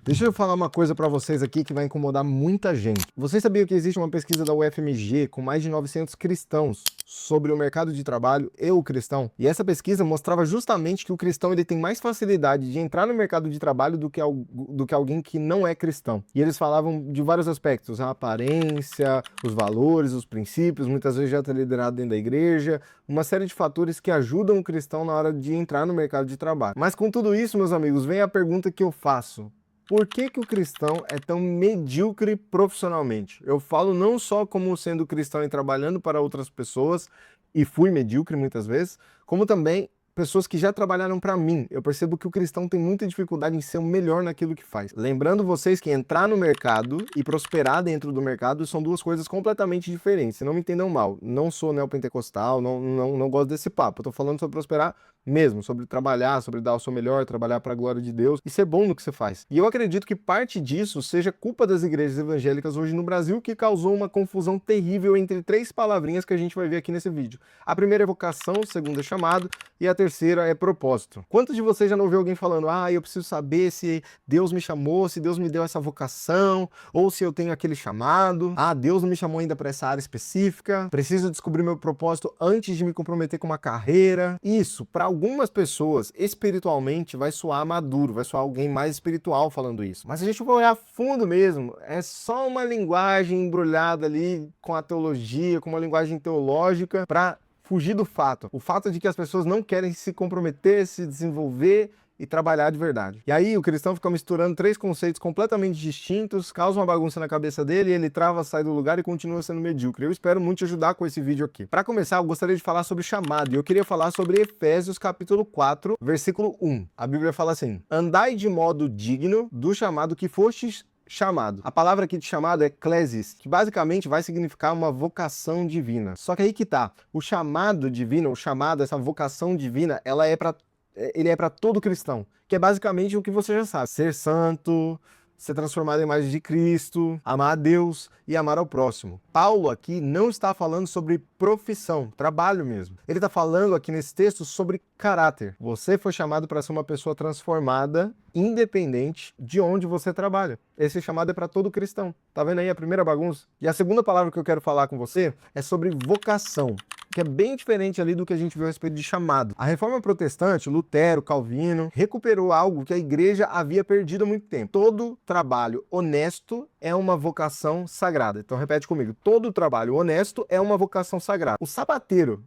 Deixa eu falar uma coisa para vocês aqui que vai incomodar muita gente. Vocês sabiam que existe uma pesquisa da UFMG com mais de 900 cristãos sobre o mercado de trabalho e o cristão? E essa pesquisa mostrava justamente que o cristão ele tem mais facilidade de entrar no mercado de trabalho do que alguém que não é cristão. E eles falavam de vários aspectos, a aparência, os valores, os princípios, muitas vezes já está liderado dentro da igreja, uma série de fatores que ajudam o cristão na hora de entrar no mercado de trabalho. Mas com tudo isso, meus amigos, vem a pergunta que eu faço. Por que o cristão é tão medíocre profissionalmente? Eu falo não só como sendo cristão e trabalhando para outras pessoas, e fui medíocre muitas vezes, como também pessoas que já trabalharam para mim. Eu percebo que o cristão tem muita dificuldade em ser o melhor naquilo que faz. Lembrando vocês que entrar no mercado e prosperar dentro do mercado são duas coisas completamente diferentes. Não me entendam mal, não sou neopentecostal, não gosto desse papo. Eu tô falando sobre prosperar mesmo, sobre trabalhar, sobre dar o seu melhor, trabalhar para a glória de Deus e ser bom no que você faz. E eu acredito que parte disso seja culpa das igrejas evangélicas hoje no Brasil, que causou uma confusão terrível entre três palavrinhas que a gente vai ver aqui nesse vídeo. A primeira é vocação, a segunda é chamado e a terceira é propósito. Quantos de vocês já não ouviu alguém falando, eu preciso saber se Deus me chamou, se Deus me deu essa vocação, ou se eu tenho aquele chamado, Deus não me chamou ainda para essa área específica, preciso descobrir meu propósito antes de me comprometer com uma carreira. Isso, para algumas pessoas, espiritualmente, vai soar maduro, vai soar alguém mais espiritual falando isso. Mas a gente vai olhar a fundo mesmo, é só uma linguagem embrulhada ali com a teologia, com uma linguagem teológica, para fugir do fato. O fato de que as pessoas não querem se comprometer, se desenvolver e trabalhar de verdade. E aí o cristão fica misturando três conceitos completamente distintos, causa uma bagunça na cabeça dele, ele trava, sai do lugar e continua sendo medíocre. Eu espero muito te ajudar com esse vídeo aqui. Para começar, eu gostaria de falar sobre chamado, e eu queria falar sobre Efésios capítulo 4, versículo 1. A Bíblia fala assim: andai de modo digno do chamado que fostes chamado. A palavra aqui de chamado é klesis, que basicamente vai significar uma vocação divina. Só que aí que tá, o chamado divino, o chamado, essa vocação divina, ele é para todo cristão, que é basicamente o que você já sabe: ser santo, ser transformado em imagem de Cristo, amar a Deus e amar ao próximo. Paulo aqui não está falando sobre profissão, trabalho mesmo. Ele está falando aqui nesse texto sobre caráter. Você foi chamado para ser uma pessoa transformada, independente de onde você trabalha. Esse chamado é para todo cristão. Tá vendo aí a primeira bagunça? E a segunda palavra que eu quero falar com você é sobre vocação, que é bem diferente ali do que a gente viu a respeito de chamado. A Reforma Protestante, Lutero, Calvino, recuperou algo que a igreja havia perdido há muito tempo. Todo trabalho honesto é uma vocação sagrada. Então repete comigo: todo trabalho honesto é uma vocação sagrada. O sapateiro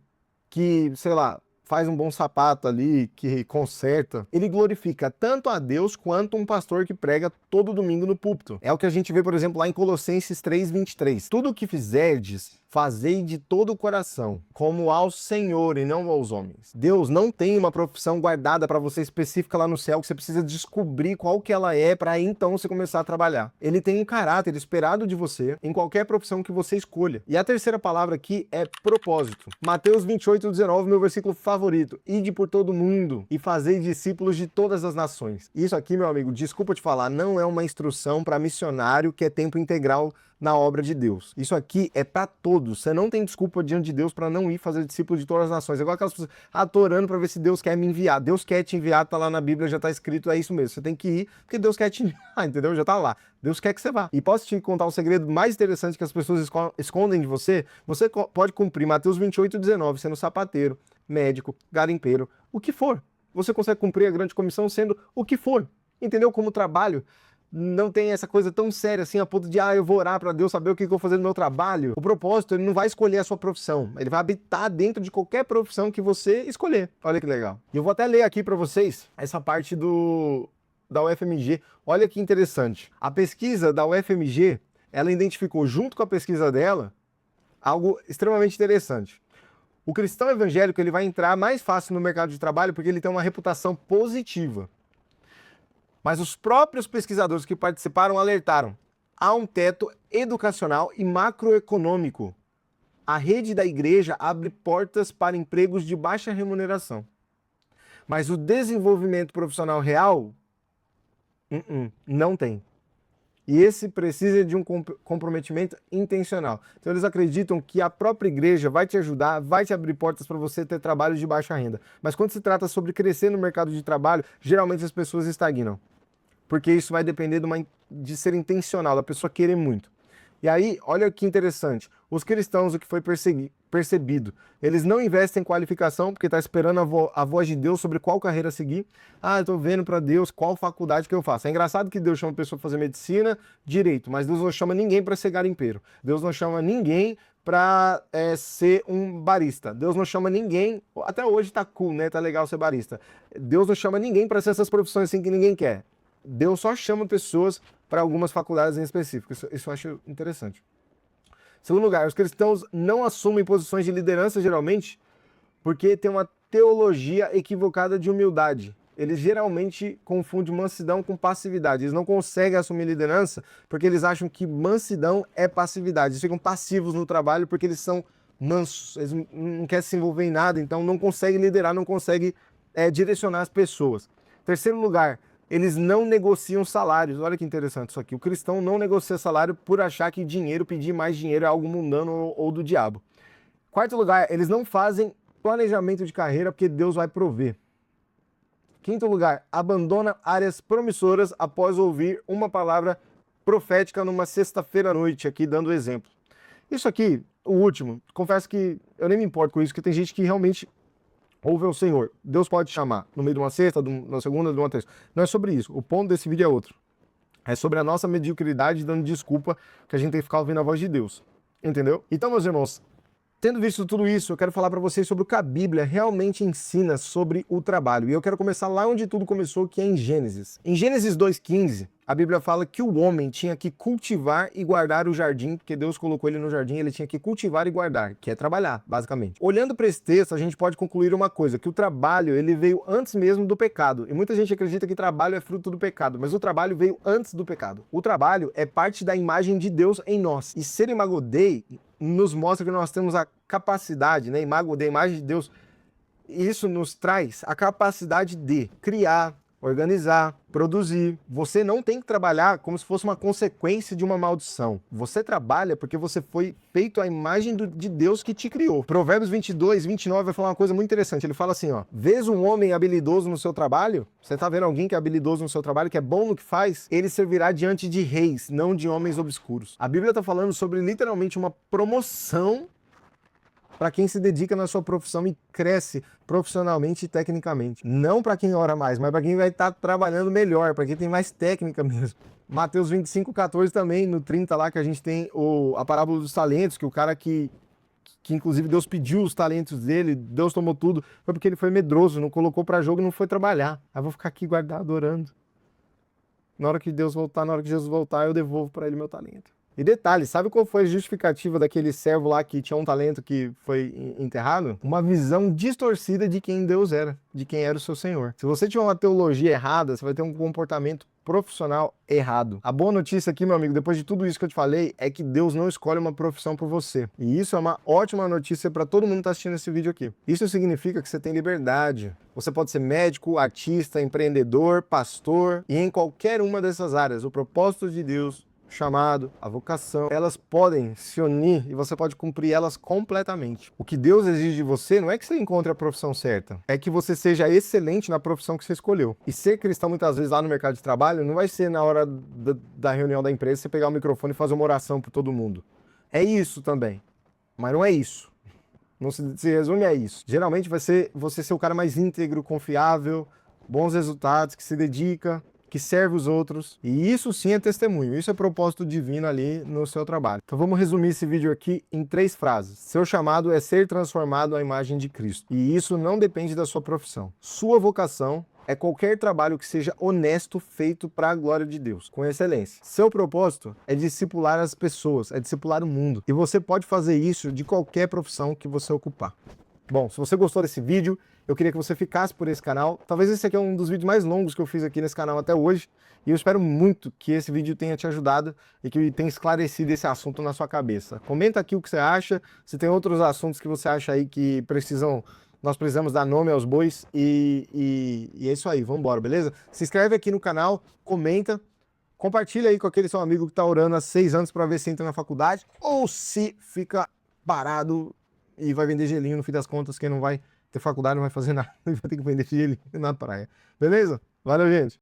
que, sei lá, faz um bom sapato ali, que conserta, ele glorifica tanto a Deus quanto um pastor que prega todo domingo no púlpito. É o que a gente vê, por exemplo, lá em Colossenses 3:23. Tudo o que fizerdes, fazei de todo o coração, como ao Senhor e não aos homens. Deus não tem uma profissão guardada para você específica lá no céu, que você precisa descobrir qual que ela é para aí então você começar a trabalhar. Ele tem um caráter esperado de você em qualquer profissão que você escolha. E a terceira palavra aqui é propósito. Mateus 28:19, meu versículo favorito: ide por todo mundo e fazei discípulos de todas as nações. Isso aqui, meu amigo, desculpa te falar, não é uma instrução para missionário que é tempo integral na obra de Deus. Isso aqui é para todos. Você não tem desculpa diante de Deus para não ir fazer discípulo de todas as nações. É igual aquelas pessoas, tô orando para ver se Deus quer me enviar. Deus quer te enviar, tá lá na Bíblia, já tá escrito, é isso mesmo. Você tem que ir porque Deus quer te enviar, entendeu? Já tá lá. Deus quer que você vá. E posso te contar um segredo mais interessante que as pessoas escondem de você? Você pode cumprir Mateus 28:19, sendo sapateiro, médico, garimpeiro, o que for. Você consegue cumprir a grande comissão sendo o que for. Entendeu? Como trabalho não tem essa coisa tão séria assim, a ponto de, eu vou orar para Deus saber o que eu vou fazer no meu trabalho. O propósito, ele não vai escolher a sua profissão, ele vai habitar dentro de qualquer profissão que você escolher. Olha que legal. E eu vou até ler aqui para vocês essa parte da UFMG. Olha que interessante. A pesquisa da UFMG, ela identificou junto com a pesquisa dela algo extremamente interessante. O cristão evangélico, ele vai entrar mais fácil no mercado de trabalho porque ele tem uma reputação positiva. Mas os próprios pesquisadores que participaram alertaram: há um teto educacional e macroeconômico. A rede da igreja abre portas para empregos de baixa remuneração. Mas o desenvolvimento profissional real, não tem. E esse precisa de um comprometimento intencional. Então eles acreditam que a própria igreja vai te ajudar, vai te abrir portas para você ter trabalhos de baixa renda. Mas quando se trata sobre crescer no mercado de trabalho, geralmente as pessoas estagnam. porque isso vai depender de ser intencional, da pessoa querer muito. E aí, olha que interessante, os cristãos, o que foi percebido, eles não investem em qualificação, porque está esperando a voz de Deus sobre qual carreira seguir. Ah, eu estou vendo para Deus qual faculdade que eu faço. É engraçado que Deus chama a pessoa para fazer medicina, direito, mas Deus não chama ninguém para ser garimpeiro. Deus não chama ninguém para ser um barista. Deus não chama ninguém, até hoje tá cool, né? Tá legal ser barista. Deus não chama ninguém para ser essas profissões assim que ninguém quer. Deus só chama pessoas para algumas faculdades em específico. Isso eu acho interessante. Segundo lugar, os cristãos não assumem posições de liderança geralmente porque tem uma teologia equivocada de humildade. Eles geralmente confundem mansidão com passividade. Eles não conseguem assumir liderança porque eles acham que mansidão é passividade. Eles ficam passivos no trabalho porque eles são mansos, eles não querem se envolver em nada, então não conseguem liderar, não conseguem direcionar as pessoas. Terceiro lugar, eles não negociam salários. Olha que interessante isso aqui. O cristão não negocia salário por achar que pedir mais dinheiro é algo mundano ou do diabo. Quarto lugar, eles não fazem planejamento de carreira porque Deus vai prover. Quinto lugar, abandona áreas promissoras após ouvir uma palavra profética numa sexta-feira à noite, aqui dando exemplo. Isso aqui, o último, confesso que eu nem me importo com isso, porque tem gente que realmente ouve ao Senhor. Deus pode chamar no meio de uma sexta, de uma segunda, de uma terça. Não é sobre isso. O ponto desse vídeo é outro. É sobre a nossa mediocridade dando desculpa que a gente tem que ficar ouvindo a voz de Deus. Entendeu? Então, meus irmãos, tendo visto tudo isso, eu quero falar para vocês sobre o que a Bíblia realmente ensina sobre o trabalho. E eu quero começar lá onde tudo começou, que é em Gênesis. Em Gênesis 2:15, a Bíblia fala que o homem tinha que cultivar e guardar o jardim, porque Deus colocou ele no jardim, ele tinha que cultivar e guardar, que é trabalhar, basicamente. Olhando para esse texto, a gente pode concluir uma coisa, que o trabalho, ele veio antes mesmo do pecado. E muita gente acredita que trabalho é fruto do pecado, mas o trabalho veio antes do pecado. O trabalho é parte da imagem de Deus em nós. E ser Imago Dei nos mostra que nós temos a capacidade, né? Imago Dei, imagem de Deus, isso nos traz a capacidade de criar, organizar, produzir. Você não tem que trabalhar como se fosse uma consequência de uma maldição. Você trabalha porque você foi feito à imagem de Deus que te criou. Provérbios 22:29 vai falar uma coisa muito interessante. Ele fala assim, ó: vês um homem habilidoso no seu trabalho? Você tá vendo alguém que é habilidoso no seu trabalho, que é bom no que faz? Ele servirá diante de reis, não de homens obscuros. A Bíblia tá falando sobre literalmente uma promoção para quem se dedica na sua profissão e cresce profissionalmente e tecnicamente. Não para quem ora mais, mas para quem vai estar trabalhando melhor, para quem tem mais técnica mesmo. Mateus 25:14 também, no 30 lá, que a gente tem a parábola dos talentos, que o cara que inclusive Deus pediu os talentos dele, Deus tomou tudo, foi porque ele foi medroso, não colocou para jogo e não foi trabalhar. Aí vou ficar aqui guardado, orando. Na hora que Deus voltar, na hora que Jesus voltar, eu devolvo para ele meu talento. E detalhe, sabe qual foi a justificativa daquele servo lá que tinha um talento que foi enterrado? Uma visão distorcida de quem Deus era, de quem era o seu Senhor. Se você tiver uma teologia errada, você vai ter um comportamento profissional errado. A boa notícia aqui, meu amigo, depois de tudo isso que eu te falei, é que Deus não escolhe uma profissão por você. E isso é uma ótima notícia para todo mundo que está assistindo esse vídeo aqui. Isso significa que você tem liberdade. Você pode ser médico, artista, empreendedor, pastor, e em qualquer uma dessas áreas, o propósito de Deus, chamado, a vocação, elas podem se unir e você pode cumprir elas completamente. O que Deus exige de você não é que você encontre a profissão certa, é que você seja excelente na profissão que você escolheu. E ser cristão, muitas vezes, lá no mercado de trabalho, não vai ser na hora da reunião da empresa você pegar o microfone e fazer uma oração por todo mundo. É isso também, mas não é isso. Não se resume a isso. Geralmente vai ser você ser o cara mais íntegro, confiável, bons resultados, que se dedica, que serve os outros, e isso sim é testemunho, isso é propósito divino ali no seu trabalho. Então vamos resumir esse vídeo aqui em 3 frases. Seu chamado é ser transformado à imagem de Cristo, e isso não depende da sua profissão. Sua vocação é qualquer trabalho que seja honesto, feito para a glória de Deus, com excelência. Seu propósito é discipular as pessoas, é discipular o mundo, e você pode fazer isso de qualquer profissão que você ocupar. Bom, se você gostou desse vídeo, eu queria que você ficasse por esse canal. Talvez esse aqui é um dos vídeos mais longos que eu fiz aqui nesse canal até hoje. E eu espero muito que esse vídeo tenha te ajudado e que tenha esclarecido esse assunto na sua cabeça. Comenta aqui o que você acha, se tem outros assuntos que você acha aí que nós precisamos dar nome aos bois. E é isso aí, vamos embora, beleza? Se inscreve aqui no canal, comenta, compartilha aí com aquele seu amigo que está orando há 6 anos para ver se entra na faculdade ou se fica parado e vai vender gelinho no fim das contas, quem não vai ter faculdade não vai fazer nada, vai ter que vender gelinho na praia. Beleza? Valeu, gente!